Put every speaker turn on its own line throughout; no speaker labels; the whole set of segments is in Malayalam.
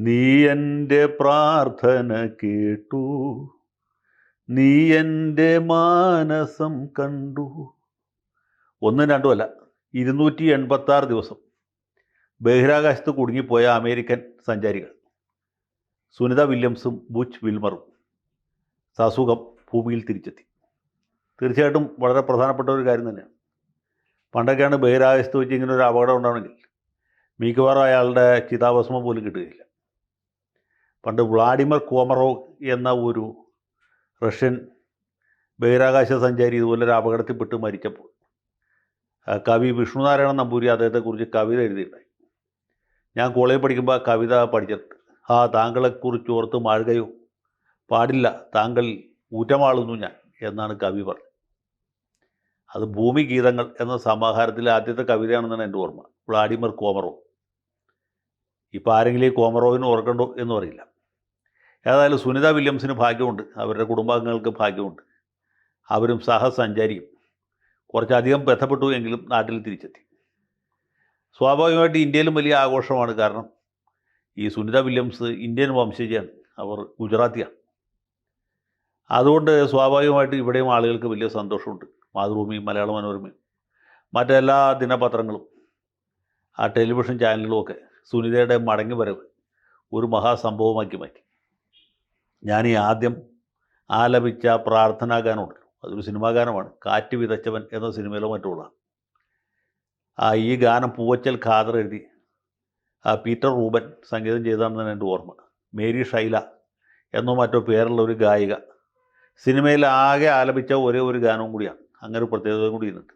നീ എൻ്റെ പ്രാർത്ഥന കേട്ടു, നീ എൻ്റെ മാനസം കണ്ടു. ഒന്നും രണ്ടുമല്ല, 286 ദിവസം ബഹിരാകാശത്ത് കുടുങ്ങിപ്പോയ അമേരിക്കൻ സഞ്ചാരികൾ സുനിത വില്യംസും ബുച്ച് വിൽമറും സസുഖം ഭൂമിയിൽ തിരിച്ചെത്തി. തീർച്ചയായിട്ടും വളരെ പ്രധാനപ്പെട്ട ഒരു കാര്യം തന്നെയാണ്. പണ്ടൊക്കെയാണ് ബഹിരാകാശത്ത് വെച്ച് ഇങ്ങനെ ഒരു അപകടം ഉണ്ടാവണമെങ്കിൽ മിക്കവാറും അയാളുടെ ചിതാഭസ്മം പോലും കിട്ടുകയില്ല. പണ്ട് വ്ളാഡിമിർ കോമറോവ് എന്ന ഒരു റഷ്യൻ ബഹിരാകാശ സഞ്ചാരി ഇതുപോലൊരു അപകടത്തിൽപ്പെട്ട് മരിച്ചപ്പോൾ കവി വിഷ്ണുനാരായണൻ നമ്പൂരി അദ്ദേഹത്തെക്കുറിച്ച് കവിത എഴുതിയിട്ടുണ്ടായി. ഞാൻ കോളേജിൽ പഠിക്കുമ്പോൾ ആ കവിത പഠിച്ചിട്ടുണ്ട്. താങ്കളെക്കുറിച്ച് ഓർത്ത് മാഴുകയോ പാടില്ല, താങ്കൾ ഊറ്റമാളുന്നു ഞാൻ എന്നാണ് കവി പറഞ്ഞത്. അത് ഭൂമി ഗീതങ്ങൾ എന്ന സമാഹാരത്തിലെ ആദ്യത്തെ കവിതയാണെന്നാണ് എൻ്റെ ഓർമ്മ. വ്ളാഡിമിർ കോമറോവ്. ഇപ്പോൾ ആരെങ്കിലും ഈ കോമറോവിന് ഓർക്കണ്ടോ എന്ന് അറിയില്ല. ഏതായാലും സുനിത വില്യംസിന് ഭാഗ്യമുണ്ട്, അവരുടെ കുടുംബാംഗങ്ങൾക്ക് ഭാഗ്യമുണ്ട്. അവരും സഹസഞ്ചാരിയും കുറച്ചധികം ബന്ധപ്പെട്ടു എങ്കിലും നാട്ടിൽ തിരിച്ചെത്തി. സ്വാഭാവികമായിട്ട് ഇന്ത്യയിലും വലിയ ആഘോഷമാണ്. കാരണം ഈ സുനിത വില്യംസ് ഇന്ത്യൻ വംശജയാണ്, അവർ ഗുജറാത്തിയാണ്. അതുകൊണ്ട് സ്വാഭാവികമായിട്ട് ഇവിടെയും ആളുകൾക്ക് വലിയ സന്തോഷമുണ്ട്. മാതൃഭൂമിയും മലയാള മനോരമയും മറ്റെല്ലാ ദിനപത്രങ്ങളും ആ ടെലിവിഷൻ ചാനലുകളുമൊക്കെ സുനിതയുടെ മടങ്ങി വരവ് ഒരു മഹാസംഭവമാക്കി മാറ്റി. ഞാൻ ഈ ആദ്യം ആലപിച്ച പ്രാർത്ഥനാ ഗാനമുണ്ടല്ലോ, അതൊരു സിനിമാ ഗാനമാണ്. കാറ്റ് വിതച്ചവൻ എന്ന സിനിമയിലോ മറ്റുള്ള ഈ ഗാനം പൂവച്ചൽ ഖാദർ എഴുതി പീറ്റർ റൂബൻ സംഗീതം ചെയ്തതാണെന്നാണ് എൻ്റെ ഓർമ്മ. മേരി ഷൈല എന്നോ മറ്റോ പേരുള്ള ഒരു ഗായിക സിനിമയിൽ ആകെ ആലപിച്ച ഒരേ ഒരു ഗാനവും കൂടിയാണ്. അങ്ങനെ ഒരു പ്രത്യേകതയും കൂടി ഇരുന്നുണ്ട്.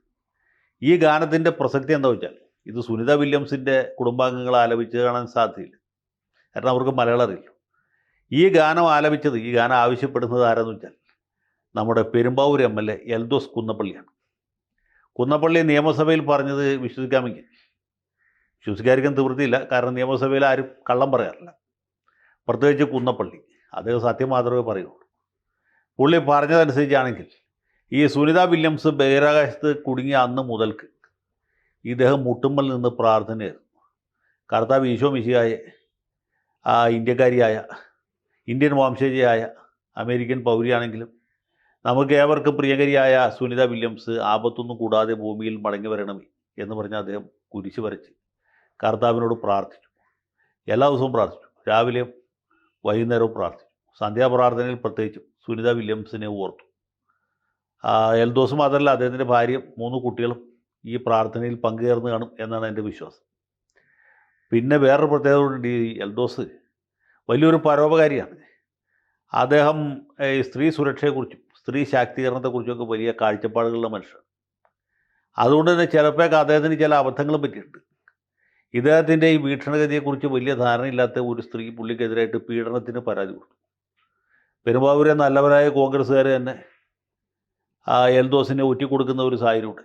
ഈ ഗാനത്തിൻ്റെ പ്രസക്തി എന്താ വെച്ചാൽ, ഇത് സുനിത വില്യംസിൻ്റെ കുടുംബാംഗങ്ങൾ ആലപിച്ച് കാണാൻ സാധ്യതയില്ല. കാരണം അവർക്ക് മലയാളം അറിയില്ല. ഈ ഗാനം ആലപിച്ചത്, ഈ ഗാനം ആവശ്യപ്പെടുന്നത് ആരെന്ന് വെച്ചാൽ നമ്മുടെ പെരുമ്പാവൂർ MLA എൽദോസ് കുന്നപ്പള്ളിയാണ്. കുന്നപ്പള്ളി നിയമസഭയിൽ പറഞ്ഞത് വിശ്വസിക്കാമെങ്കിൽ വിശ്വസിക്കാതിരിക്കാൻ തീവൃത്തിയില്ല. കാരണം നിയമസഭയിൽ ആരും കള്ളം പറയാറില്ല, പ്രത്യേകിച്ച് കുന്നപ്പള്ളി. അദ്ദേഹം സത്യം മാത്രമേ പറയുള്ളൂ. പുള്ളി പറഞ്ഞതനുസരിച്ചാണെങ്കിൽ ഈ സുനിത വില്യംസ് ബഹിരാകാശത്ത് കുടുങ്ങിയ അന്ന് മുതൽക്ക് ഇദ്ദേഹം മുട്ടുമ്മൽ നിന്ന് പ്രാർത്ഥനയായിരുന്നു. കർത്താവ് ഈശോ മിശിഹായെ ഇന്ത്യക്കാരിയായ ഇന്ത്യൻ വംശജയായ അമേരിക്കൻ പൗരിയാണെങ്കിലും നമുക്ക് ഏവർക്കും പ്രിയകരിയായ സുനിത വില്യംസ് ആപത്തൊന്നും കൂടാതെ ഭൂമിയിൽ മടങ്ങി വരണമേ എന്ന് പറഞ്ഞ് അദ്ദേഹം കുരിശ് വരച്ച് കർത്താവിനോട് പ്രാർത്ഥിച്ചു. എല്ലാ ദിവസവും പ്രാർത്ഥിച്ചു, രാവിലെയും വൈകുന്നേരവും പ്രാർത്ഥിച്ചു. സന്ധ്യാപ്രാർത്ഥനയിൽ പ്രത്യേകിച്ചും സുനിത വില്യംസിനെ ഓർത്തു. എൽദോസ് മാത്രമല്ല, അദ്ദേഹത്തിൻ്റെ ഭാര്യയും 3 കുട്ടികളും ഈ പ്രാർത്ഥനയിൽ പങ്കുചേർന്ന് കാണും എന്നാണ് എൻ്റെ വിശ്വാസം. പിന്നെ വേറൊരു പ്രത്യേകത കൊണ്ട് ഈ എൽദോസ് വലിയൊരു പരോപകാരിയാണ്. അദ്ദേഹം സ്ത്രീ സുരക്ഷയെക്കുറിച്ചും സ്ത്രീ ശാക്തീകരണത്തെക്കുറിച്ചൊക്കെ വലിയ കാഴ്ചപ്പാടുകളുള്ള മനുഷ്യൻ. അതുകൊണ്ട് തന്നെ ചിലപ്പോഴൊക്കെ അദ്ദേഹത്തിന് ചില അബദ്ധങ്ങളും പറ്റിയിട്ടുണ്ട്. ഇദ്ദേഹത്തിൻ്റെ ഈ വീക്ഷണഗതിയെക്കുറിച്ച് വലിയ ധാരണയില്ലാത്ത ഒരു സ്ത്രീ പുള്ളിക്കെതിരായിട്ട് പീഡനത്തിന് പരാതി കൊടുത്തു. പെരുമ്പാവൂരെ നല്ലവരായ കോൺഗ്രസ്സുകാർ തന്നെ എൽദോസിനെ ഒറ്റിക്കൊടുക്കുന്ന ഒരു സാഹചര്യമുണ്ട്.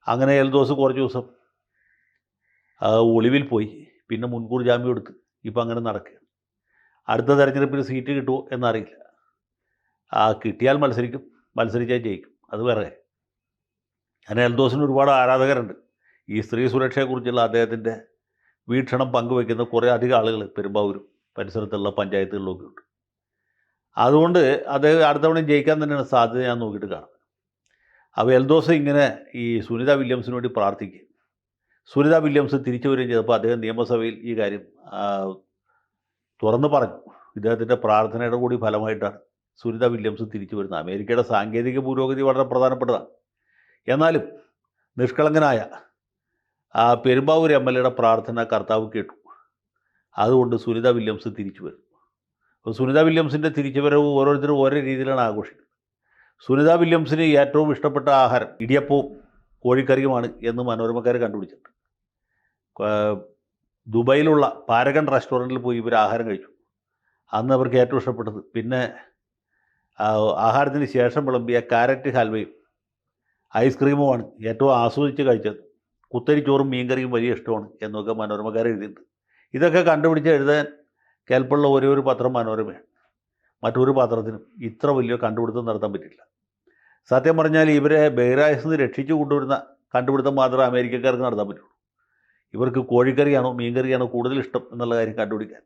അങ്ങനെ എൽദോസ് കുറച്ച് ദിവസം ഒളിവിൽ പോയി. പിന്നെ മുൻകൂർ ജാമ്യം എടുത്ത് ഇപ്പം അങ്ങനെ നടക്കുകയാണ്. അടുത്ത തെരഞ്ഞെടുപ്പിൽ സീറ്റ് കിട്ടുമോ എന്നറിയില്ല. കിട്ടിയാൽ മത്സരിക്കും, മത്സരിച്ചാൽ ജയിക്കും, അത് വേറെ. അങ്ങനെ എൽദോസിന് ഒരുപാട് ആരാധകരുണ്ട്. ഈ സ്ത്രീ സുരക്ഷയെക്കുറിച്ചുള്ള അദ്ദേഹത്തിൻ്റെ വീക്ഷണം പങ്കുവയ്ക്കുന്ന കുറേ അധികം ആളുകൾ പെരുമ്പാവൂരും പരിസരത്തുള്ള പഞ്ചായത്തുകളിലൊക്കെ ഉണ്ട്. അതുകൊണ്ട് അദ്ദേഹം അടുത്ത തവണ ജയിക്കാൻ തന്നെയാണ് സാധ്യത ഞാൻ നോക്കിയിട്ട് കാണുന്നത്. അപ്പോൾ എൽദോസ് ഇങ്ങനെ ഈ സുനിത വില്യംസിന് വേണ്ടി പ്രാർത്ഥിക്കുകയും സുനിത വില്യംസ് തിരിച്ചു വരികയും ചെയ്തപ്പോൾ അദ്ദേഹം നിയമസഭയിൽ ഈ കാര്യം തുറന്നു പറഞ്ഞു. ഇദ്ദേഹത്തിൻ്റെ പ്രാർത്ഥനയുടെ കൂടി ഫലമായിട്ടാണ് സുനിത വില്യംസ് തിരിച്ചു വരുന്നത്. അമേരിക്കയുടെ സാങ്കേതിക പുരോഗതി വളരെ പ്രധാനപ്പെട്ടതാണ്. എന്നാലും നിഷ്കളങ്കനായ പെരുമ്പാവൂർ MLAയുടെ പ്രാർത്ഥന കർത്താവ് കേട്ടു. അതുകൊണ്ട് സുനിത വില്യംസ് തിരിച്ചു വരും. അപ്പോൾ സുനിത വില്യംസിൻ്റെ തിരിച്ചുവരവ് ഓരോരുത്തരും ഓരോ രീതിയിലാണ് ആഘോഷിക്കുന്നത്. സുനിത വില്യംസിന് ഏറ്റവും ഇഷ്ടപ്പെട്ട ആഹാരം ഇടിയപ്പവും കോഴിക്കറിയുമാണ് എന്ന് മനോരമക്കാർ കണ്ടുപിടിച്ചിട്ടുണ്ട്. ദുബൈയിലുള്ള പാരഗൺ റെസ്റ്റോറൻറ്റിൽ പോയി ഇവർ ആഹാരം കഴിച്ചു. അന്ന് അവർക്ക് ഏറ്റവും ഇഷ്ടപ്പെട്ടത്. പിന്നെ ആഹാരത്തിന് ശേഷം വിളമ്പിയ കാരറ്റ് ഹൽവയും ഐസ്ക്രീമുമാണ് ഏറ്റവും ആസ്വദിച്ച് കഴിച്ചത്. കുത്തരിച്ചോറും മീൻകറിയും വലിയ ഇഷ്ടമാണ് എന്നൊക്കെ മനോരമക്കാർ എഴുതിയിട്ടുണ്ട്. ഇതൊക്കെ കണ്ടുപിടിച്ച് എഴുതാൻ കേൾപ്പുള്ള ഒരേ ഒരു പത്രം മനോരമയാണ്. മറ്റൊരു പത്രത്തിനും ഇത്ര വലിയ കണ്ടുപിടുത്തം നടത്താൻ പറ്റില്ല. സത്യം പറഞ്ഞാൽ ഇവരെ ബഹിരാകാശത്ത് നിന്ന് രക്ഷിച്ചു കൊണ്ടുവരുന്ന കണ്ടുപിടുത്തം മാത്രമേ അമേരിക്കക്കാർക്ക് നടത്താൻ പറ്റുള്ളൂ. ഇവർക്ക് കോഴിക്കറിയാണോ മീൻകറിയാണോ കൂടുതൽ ഇഷ്ടം എന്നുള്ള കാര്യം കണ്ടുപിടിക്കാൻ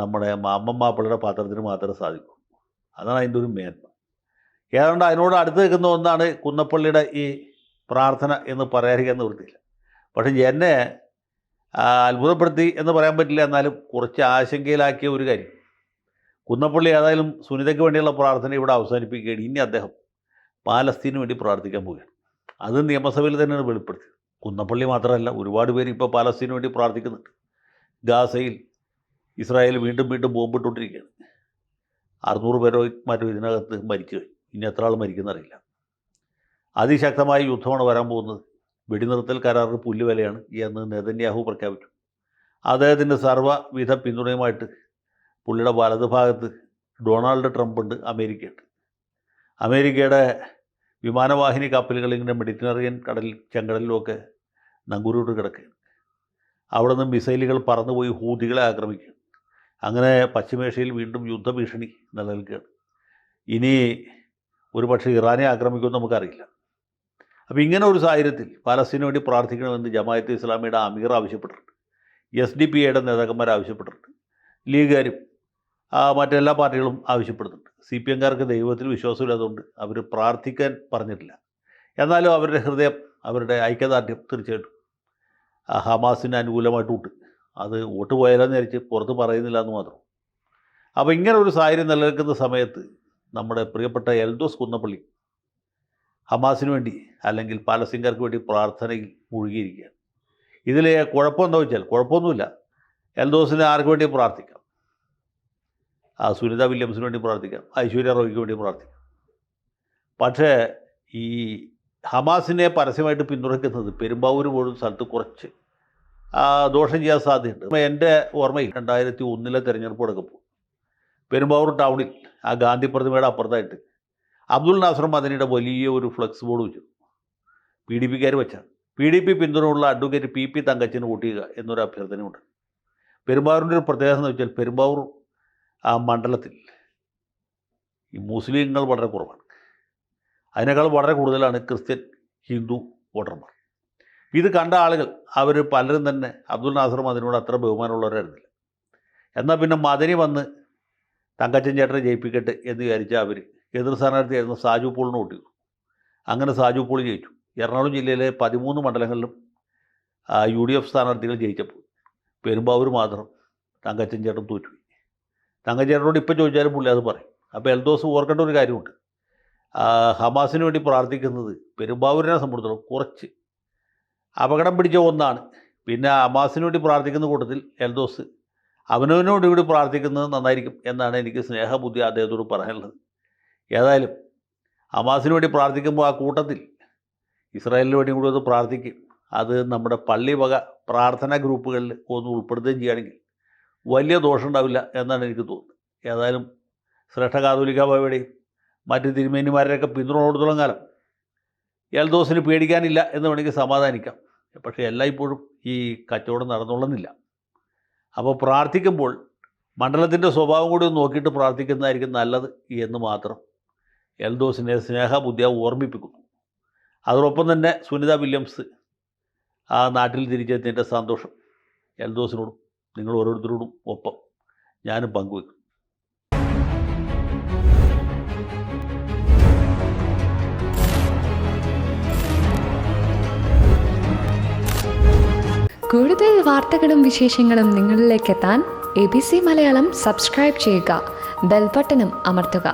നമ്മുടെ മാമ്മൻ മാപ്പിളയുടെ പാത്രത്തിന് മാത്രമേ സാധിക്കൂ. അതാണ് അതിൻ്റെ ഒരു മേന്മ. ഏതാണ്ട് അതിനോട് അടുത്ത് നിൽക്കുന്ന ഒന്നാണ് കുന്നപ്പള്ളിയുടെ ഈ പ്രാർത്ഥന എന്ന് പറയാതിരിക്കാൻ നിവൃത്തിയില്ല. പക്ഷേ എന്നെ അത്ഭുതപ്പെടുത്തി എന്ന് പറയാൻ പറ്റില്ല, എന്നാലും കുറച്ച് ആശങ്കയിലാക്കിയ ഒരു കാര്യം, കുന്നപ്പള്ളി ഏതായാലും സുനിതയ്ക്ക് വേണ്ടിയുള്ള പ്രാർത്ഥന ഇവിടെ അവസാനിപ്പിക്കുകയാണ്. ഇനി അദ്ദേഹം പാലസ്തീന് വേണ്ടി പ്രാർത്ഥിക്കാൻ പോവുകയാണ്. അത് നിയമസഭയിൽ തന്നെയാണ് വെളിപ്പെടുത്തിയത്. കുന്നപ്പള്ളി മാത്രമല്ല, ഒരുപാട് പേര് ഇപ്പോൾ പാലസ്തീന് വേണ്ടി പ്രാർത്ഥിക്കുന്നുണ്ട്. ഗാസയിൽ ഇസ്രായേൽ വീണ്ടും വീണ്ടും ബോംബിട്ടുകൊണ്ടിരിക്കുകയാണ്. 600 പേരോ മറ്റോ ഇതിനകത്ത് മരിച്ചു കഴിഞ്ഞു. ഇനി എത്ര ആൾ മരിക്കുന്നറിയില്ല. അതിശക്തമായ യുദ്ധമാണ് വരാൻ പോകുന്നത്. വെടിനിർത്തൽ കരാറിന് പുല്ലുവിലയാണ് എന്ന് നെതന്യാഹു പ്രഖ്യാപിച്ചു. അദ്ദേഹത്തിൻ്റെ സർവ്വവിധ പിന്തുണയുമായിട്ട് പുള്ളിയുടെ വലതുഭാഗത്ത് ഡൊണാൾഡ് ട്രംപ് ഉണ്ട്, അമേരിക്കയുണ്ട്. അമേരിക്കയുടെ വിമാനവാഹിനി കപ്പലുകൾ ഇങ്ങനെ മെഡിറ്ററേനിയൻ കടലിൽ ചെങ്കടലിലുമൊക്കെ നങ്കൂരോട്ട് കിടക്കുകയാണ്. അവിടെ നിന്ന് മിസൈലുകൾ പറന്നുപോയി ഹൂതികളെ ആക്രമിക്കുകയാണ്. അങ്ങനെ പശ്ചിമേഷ്യയിൽ വീണ്ടും യുദ്ധഭീഷണി നിലനിൽക്കുകയാണ്. ഇനി ഒരു പക്ഷേ ഇറാനെ ആക്രമിക്കുമെന്ന് നമുക്കറിയില്ല. അപ്പോൾ ഇങ്ങനെ ഒരു സാഹചര്യത്തിൽ പാലസ്തീനു വേണ്ടി പ്രാർത്ഥിക്കണമെന്ന് ജമാഅത്തെ ഇസ്ലാമിയുടെ അമീർ ആവശ്യപ്പെട്ടിട്ടുണ്ട്. SDPIയുടെ നേതാക്കന്മാർ ആവശ്യപ്പെട്ടിട്ടുണ്ട്. ലീഗുകാരും മറ്റെല്ലാ പാർട്ടികളും ആവശ്യപ്പെടുന്നുണ്ട്. CPMകാർക്ക് ദൈവത്തിൽ വിശ്വാസമില്ലാത്തതുകൊണ്ട് അവർ പ്രാർത്ഥിക്കാൻ പറഞ്ഞിട്ടില്ല. എന്നാലും അവരുടെ ഹൃദയം, അവരുടെ ഐക്യദാർഢ്യം തീർച്ചയായിട്ടും ഹമാസിന് അനുകൂലമായിട്ട് വിട്ട്, അത് വോട്ട് പോയാലെന്ന് വിചാരിച്ച് പുറത്ത് പറയുന്നില്ല എന്ന് മാത്രം. അപ്പോൾ ഇങ്ങനെ ഒരു സാഹചര്യം നിലനിൽക്കുന്ന സമയത്ത് നമ്മുടെ പ്രിയപ്പെട്ട എൽദോസ് കുന്നപ്പള്ളി ഹമാസിന് വേണ്ടി അല്ലെങ്കിൽ പാലസ്തീൻകാർക്ക് വേണ്ടി പ്രാർത്ഥനയിൽ മുഴുകിയിരിക്കുകയാണ്. ഇതിൽ കുഴപ്പമെന്താ വെച്ചാൽ, കുഴപ്പമൊന്നുമില്ല. എൽദോസിന് ആർക്ക് വേണ്ടി പ്രാർത്ഥിക്കാം? സുനിത വില്യംസിന് വേണ്ടി പ്രാർത്ഥിക്കാം, ഐശ്വര്യ റോയ്ക്ക് വേണ്ടി പ്രാർത്ഥിക്കാം. പക്ഷേ ഈ ഹമാസിനെ പരസ്യമായിട്ട് പിന്തുണയ്ക്കുന്നത് പെരുമ്പാവൂർ പോലും സ്ഥലത്ത് കുറച്ച് ദോഷം ചെയ്യാൻ സാധ്യതയുണ്ട്. എൻ്റെ ഓർമ്മയിൽ 2001 തെരഞ്ഞെടുപ്പ് നടക്കുമ്പോൾ പെരുമ്പാവൂർ ടൗണിൽ ആ ഗാന്ധി പ്രതിമയുടെ അപ്പുറത്തായിട്ട് അബ്ദുൽ നാസർ മദനിയുടെ വലിയ ഒരു ഫ്ലെക്സ് ബോർഡ് വെച്ചു. PDPക്കാർ വെച്ചാണ്. PDP പിന്തുണയുള്ള അഡ്വക്കേറ്റ് PP തങ്കച്ചന് വോട്ട് ചെയ്യുക എന്നൊരു അഭ്യർത്ഥനയുണ്ട്. പെരുമ്പാവൂരിൻ്റെ ഒരു പ്രത്യേകത എന്ന് വെച്ചാൽ പെരുമ്പാവൂർ ആ മണ്ഡലത്തിൽ ഈ മുസ്ലിങ്ങൾ വളരെ കുറവാണ്. അതിനേക്കാൾ വളരെ കൂടുതലാണ് ക്രിസ്ത്യൻ, ഹിന്ദു വോട്ടർമാർ. ഇത് കണ്ട ആളുകൾ അവർ പലരും തന്നെ അബ്ദുൽ നാസർ മദനിയോട് അത്ര ബഹുമാനമുള്ളവരായിരുന്നില്ല. എന്നാൽ പിന്നെ മദനി വന്ന് തങ്കച്ചൻ ചേട്ടനെ ജയിപ്പിക്കട്ടെ എന്ന് വിചാരിച്ച അവർ എതിർ സ്ഥാനാർത്ഥിയായിരുന്ന സാജു പോളിന് വോട്ട് ചെയ്തു. അങ്ങനെ സാജു പോൾ ജയിച്ചു. എറണാകുളം ജില്ലയിലെ 13 മണ്ഡലങ്ങളിലും UDF സ്ഥാനാർത്ഥികൾ ജയിച്ചപ്പോൾ പെരുമ്പാവൂർ മാത്രം തങ്കച്ചൻ ചേട്ടൻ തോറ്റുപോയി. തങ്കച്ചൻ ചേട്ടനോട് ഇപ്പോൾ ചോദിച്ചാലും പുള്ളി അത് പറയും. അപ്പോൾ എൽദോസ് ഓർക്കേണ്ട ഒരു കാര്യമുണ്ട്. ഹമാസിന് വേണ്ടി പ്രാർത്ഥിക്കുന്നത് പെരുമ്പാവൂരിനെ സംബന്ധിച്ചിടത്തോളം കുറച്ച് അപകടം പിടിച്ച ഒന്നാണ്. പിന്നെ ഹമാസിന് വേണ്ടി പ്രാർത്ഥിക്കുന്ന കൂട്ടത്തിൽ എൽദോസ് അവനവനോട് കൂടി പ്രാർത്ഥിക്കുന്നത് നന്നായിരിക്കും എന്നാണ് എനിക്ക് സ്നേഹബുദ്ധി അദ്ദേഹത്തോട് പറയാനുള്ളത്. ഏതായാലും ഹമാസിന് വേണ്ടി പ്രാർത്ഥിക്കുമ്പോൾ ആ കൂട്ടത്തിൽ ഇസ്രായേലിന് വേണ്ടി കൂടി ഒന്ന് പ്രാർത്ഥിക്കും. അത് നമ്മുടെ പള്ളി വക പ്രാർത്ഥനാ ഗ്രൂപ്പുകളിൽ ഒന്ന് ഉൾപ്പെടുത്തുകയും ചെയ്യുകയാണെങ്കിൽ വലിയ ദോഷം ഉണ്ടാവില്ല എന്നാണ് എനിക്ക് തോന്നുന്നത്. ഏതായാലും ശ്രേഷ്ഠ കാതോലിക്ക ബാവയുടെയും മറ്റ് തിരുമേനിമാരുടെയൊക്കെ പിന്തുണ കൊടുത്തോളം കാലം എൽദോസിന് പേടിക്കാനില്ല എന്ന് വേണമെങ്കിൽ സമാധാനിക്കാം. പക്ഷേ എല്ലായ്പ്പോഴും ഈ കച്ചവടം നടന്നുകൊള്ളുന്നില്ല. അപ്പോൾ പ്രാർത്ഥിക്കുമ്പോൾ മണ്ഡലത്തിൻ്റെ സ്വഭാവം കൂടി ഒന്ന് നോക്കിയിട്ട് പ്രാർത്ഥിക്കുന്നതായിരിക്കും നല്ലത് എന്ന് മാത്രം എൽദോസിനെ സ്നേഹബുദ്ധിയെ ഓർമ്മിപ്പിക്കുന്നു. അതോടൊപ്പം തന്നെ സുനിത വില്യംസ് ആ നാട്ടിൽ തിരിച്ചെത്തിയതിൻ്റെ സന്തോഷം എൽദോസിനോടും നിങ്ങൾ ഓരോരുത്തരോടും ഒപ്പം ഞാനും പങ്കുവെക്കും.
കൂടുതൽ വാർത്തകളും വിശേഷങ്ങളും നിങ്ങളിലേക്ക് എത്താൻ ABC മലയാളം സബ്സ്ക്രൈബ് ചെയ്യുക, ബെൽ ബട്ടണും അമർത്തുക.